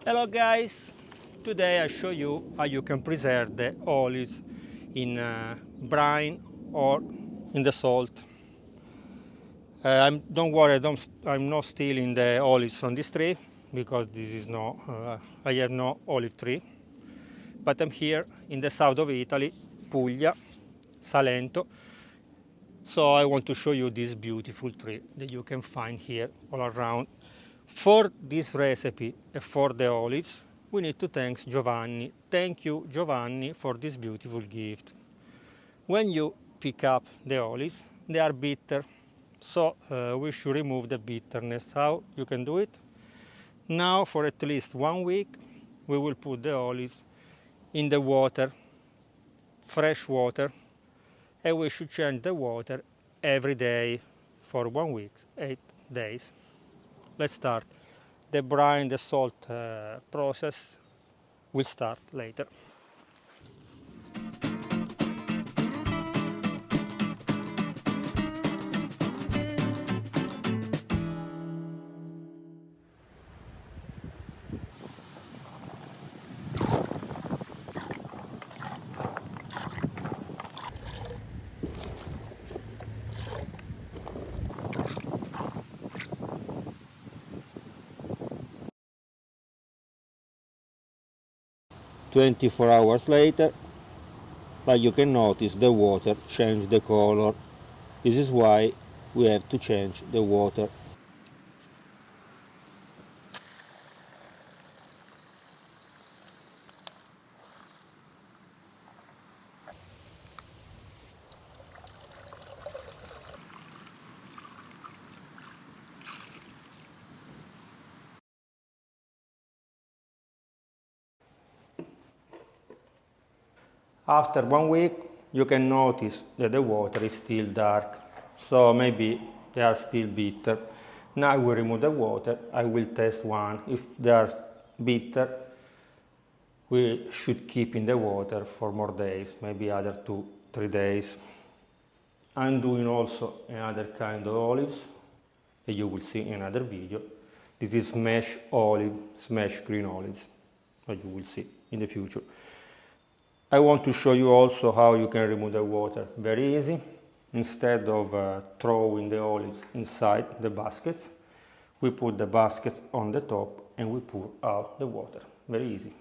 Hello guys, today I show you how you can preserve the olives in brine or in the salt. Don't worry, I'm not stealing the olives from this tree because this is I have no olive tree, but I'm here in the south of Italy, Puglia, Salento, so I want to show you this beautiful tree that you can find here all around. For this recipe and for the olives, we need to thank Giovanni. Thank you, Giovanni, for this beautiful gift. When you pick up the olives, they are bitter, so we should remove the bitterness. How you can do it? Now, for at least 1 week, we will put the olives in the water, fresh water, and we should change the water every day for 1 week, 8 days. Let's start. The brine, the salt process will start later. "24 hours later, like you can notice, the water changed the color. This is why we have to change the water. After 1 week, you can notice that the water is still dark, so maybe they are still bitter. Now I will remove the water, I will test one. If they are bitter, we should keep in the water for more days, maybe other 2-3 days. I'm doing also another kind of olives that you will see in another video. This is smash green olives, that you will see in the future. I want to show you also how you can remove the water. Very easy. Instead of throwing the olives inside the basket, we put the basket on the top and we pour out the water. Very easy.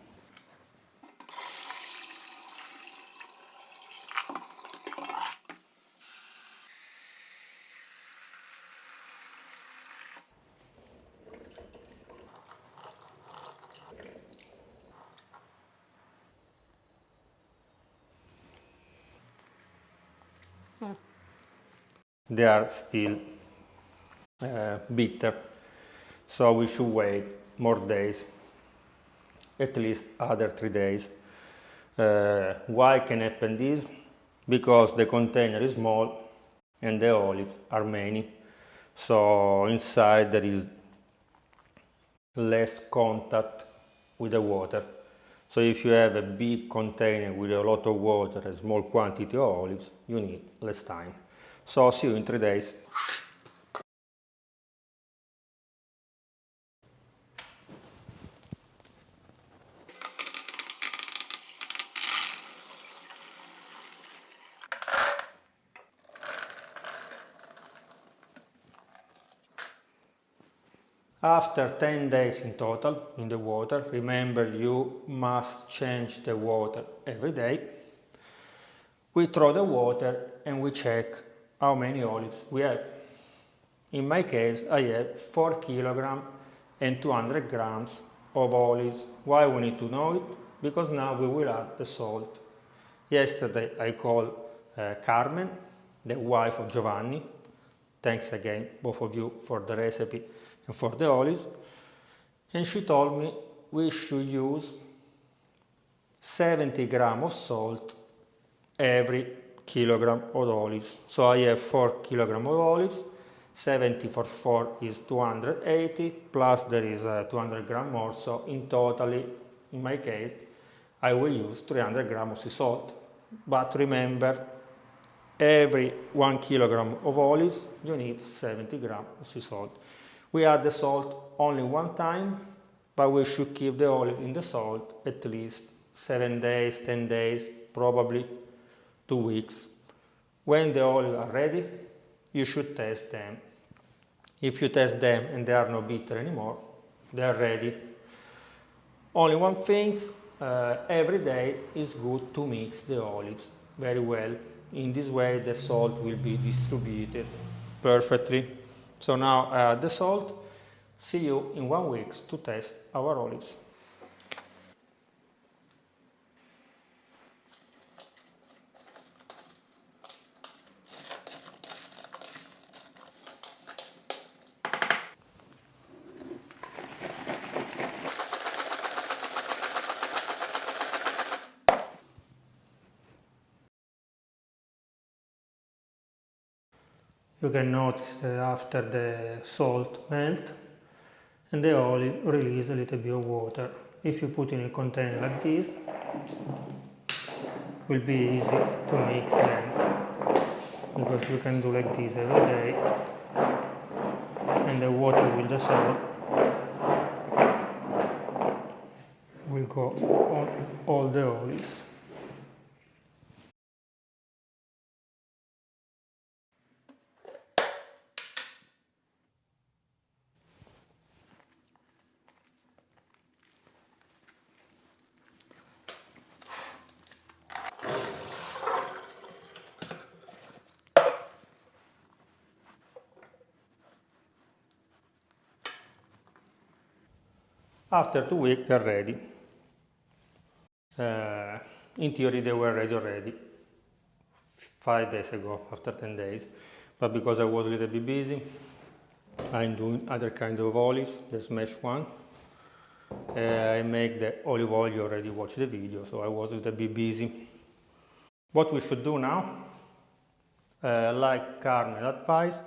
They are still bitter, so we should wait more days, at least other 3 days. Why can happen this? Because the container is small and the olives are many, so inside there is less contact with the water. So if you have a big container with a lot of water and small quantity of olives, you need less time. So see you in 3 days. After 10 days in total in the water, remember you must change the water every day. We throw the water and we check how many olives we have. In my case, I have 4 kilograms and 200 grams of olives. Why we need to know it? Because now we will add the salt. Yesterday I called Carmen, the wife of Giovanni. Thanks again, both of you, for the recipe and for the olives. And she told me we should use 70 grams of salt every kilogram of olives. So I have 4 kilograms of olives, 70 for 4 is 280, plus there is 200 grams more, so in totally, in my case, I will use 300 grams of sea salt. But remember, every 1 kilogram of olives, you need 70 grams of sea salt. We add the salt only one time, but we should keep the olive in the salt at least 7 days, 10 days, probably 2 weeks. When the olives are ready, you should test them. If you test them and they are not bitter anymore, they are ready. Only one thing, every day is good to mix the olives very well. In this way the salt will be distributed perfectly. So now add the salt. See you in 1 week to test our olives. You can notice that after the salt melt and the olive release a little bit of water. If you put in a container like this, it will be easy to mix them, because you can do like this every day and the water with the salt will go on all the olives. After 2 weeks they're ready. In theory they were ready already 5 days ago, after 10 days, but because I was a little bit busy, I'm doing other kind of olives, the smashed one. I make the olive oil, you already watched the video, so I was a little bit busy. What we should do now, like Carmen advised,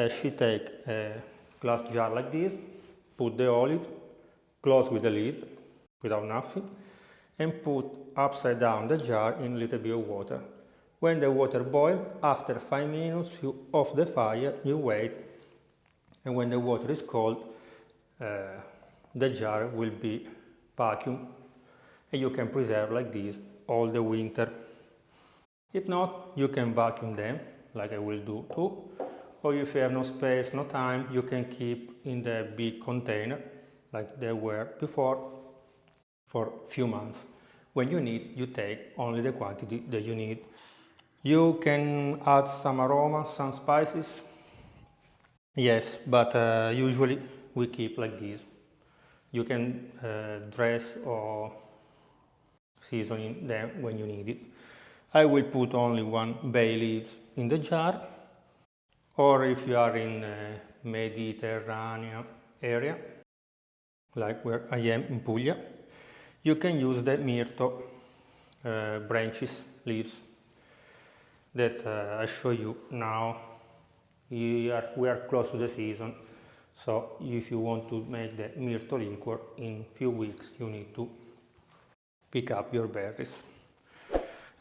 she take a glass jar like this, put the olive, close with the lid, without nothing, and put upside down the jar in a little bit of water. When the water boils, after 5 minutes you off the fire, you wait, and when the water is cold, the jar will be vacuum, and you can preserve like this all the winter. If not, you can vacuum them, like I will do too, or if you have no space, no time, you can keep in the big container, like they were before, for a few months. When you need, you take only the quantity that you need. You can add some aroma, some spices. Yes, but usually we keep like this. You can dress or season them when you need it. I will put only 1 bay leaves in the jar, or if you are in Mediterranean area, like where I am in Puglia, you can use the myrto branches, leaves that I show you now. We are close to the season, so if you want to make the myrto liquor in few weeks, you need to pick up your berries.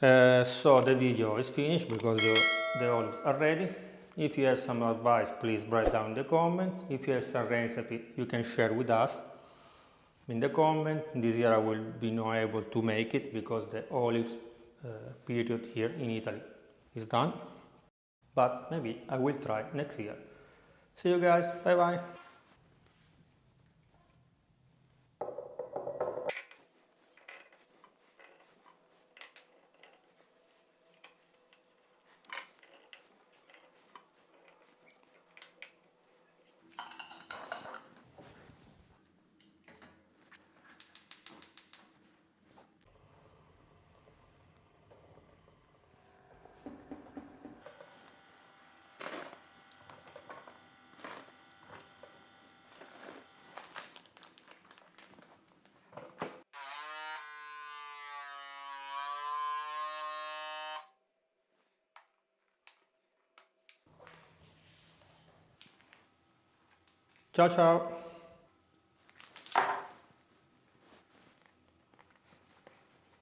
So the video is finished because the olives are ready. If you have some advice, please write down in the comment. If you have some recipe, you can share with us in the comment. This year I will be not able to make it because the olives period here in Italy is done, but maybe I will try next year. See you guys, bye bye. Ciao ciao.